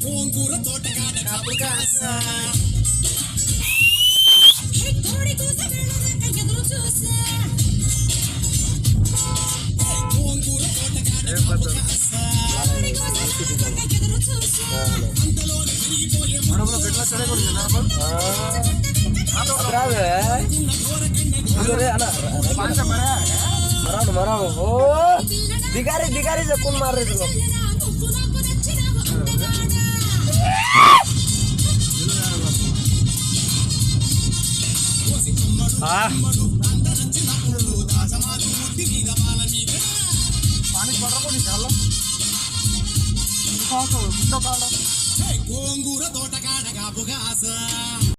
గోంగూర తోటకాడ కాపు కాస కోడి కూస వెళ్ళక ఎదురు చూసా గోంగూర తోటకాడ కాపు కాస కోడి కూస వెళ్ళక ఎదురు చూసా అంతలోనే తిరిగిపోయే మనలో పెట్ల సరే కొడుతున్నా అబ్రావే అరే అన్న పాంచ మరాను ఓ దిగారి చెప్పుని మారేది గోంగూర తోటకాడ కాపు కాస